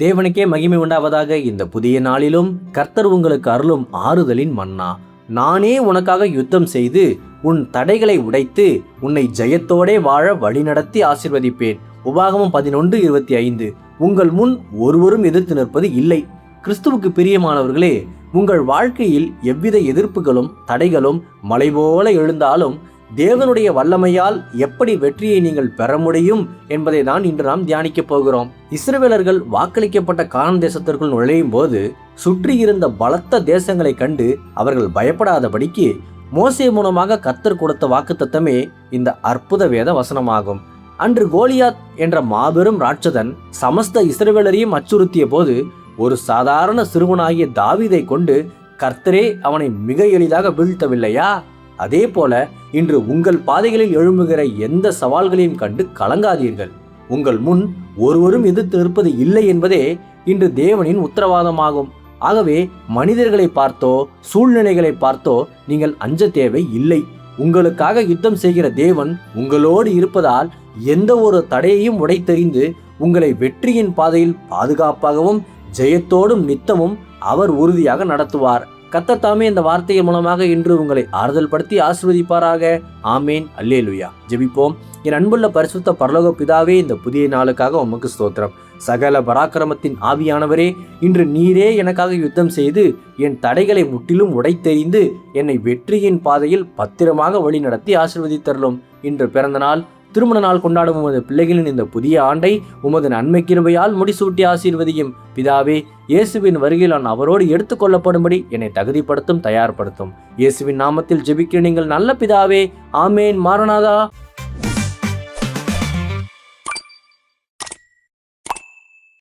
தேவனுக்கே மகிமை உண்டாவதாக. இந்த புதிய நாளிலும் கர்த்தர் உங்களுக்கு அருளும் ஆறுதலின் மன்னா. நானே உனக்காக யுத்தம் செய்து உன் தடைகளை உடைத்து உன்னை ஜெயத்தோடே வாழ வழிநடத்தி ஆசீர்வதிப்பேன். உபாகமம் 11:25. உங்கள் முன் ஒருவரும் எதிர்த்து நிற்பது இல்லை. கிறிஸ்துவுக்கு பிரியமானவர்களே, உங்கள் வாழ்க்கையில் எவ்வித எதிர்ப்புகளும் தடைகளும் மலை போல எழுந்தாலும் தேவனுடைய வல்லமையால் எப்படி வெற்றியை நீங்கள் பெற முடியும் என்பதை தான் இன்று நாம் தியானிக்கப் போகிறோம். இஸ்ரவேலர்கள் வாக்களிக்கப்பட்ட கானான் தேசத்திற்குள் நுழையும் போது சுற்றி இருந்த பலத்த தேசங்களை கண்டு அவர்கள் பயப்படாதபடிக்கு மோசே மூலமாக கர்த்தர் கொடுத்த வாக்குத்தத்தமே இந்த அற்புத வேத வசனமாகும். அன்று கோலியாத் என்ற மாபெரும் ராட்சதன் சமஸ்த இஸ்ரவேலரையும் அச்சுறுத்திய போது ஒரு சாதாரண சிறுவனாகிய தாவீதை கொண்டு கர்த்தரே அவனை மிக எளிதாக வீழ்த்தவில்லையா? அதே போல இன்று உங்கள் பாதைகளில் எழும்புகிற எந்த சவால்களையும் கண்டு கலங்காதீர்கள். உங்கள் முன் ஒருவரும் எதிர்த்து நிற்பது இல்லை என்பதே இன்று தேவனின் உத்தரவாதமாகும். ஆகவே மனிதர்களை பார்த்தோ சூழ்நிலைகளை பார்த்தோ நீங்கள் அஞ்ச தேவை இல்லை. உங்களுக்காக யுத்தம் செய்கிற தேவன் உங்களோடு இருப்பதால் எந்த ஒரு தடையையும் உடைத்தெறிந்து உங்களை வெற்றியின் பாதையில் பாதுகாப்பாகவும் ஜெயத்தோடும் நித்தமும் அவர் உறுதியாக நடத்துவார். கர்த்தர் தாமே இந்த வார்த்தையின் மூலமாக இன்று உங்களை ஆறுதல் படுத்தி ஆசீர்வதிப்பாராக. ஆமேன். அல்லேலூயா. ஜெபிப்போம். என் அன்புள்ள பரிசுத்த பரலோக பிதாவே, இந்த புதிய நாளுக்காக உமக்கு ஸ்தோத்திரம். சகல பராக்கிரமத்தின் ஆவியானவரே, இன்று நீரே எனக்காக யுத்தம் செய்து என் தடைகளை முற்றிலும் உடைத்தெறிந்து என்னை வெற்றியின் பாதையில் பத்திரமாக வழி நடத்தி ஆசீர்வதித்தருளும். இன்று பிறந்த நாள், திருமண நாள் கொண்டாடும் உமது பிள்ளைகளின் இந்த புதிய ஆண்டை உமது நன்மை கிருபையால் முடிசூட்டி ஆசீர்வதியும். பிதாவே, இயேசுவின் வருகையில் நான் அவரோடு எடுத்துக்கொள்ளப்படும்படி என்னை தகுதிப்படுத்தும், தயார்படுத்தும். இயேசுவின் நாமத்தில் ஜெபிக்கிற நீங்கள் நல்ல பிதாவே. ஆமேன். மாரநாதா.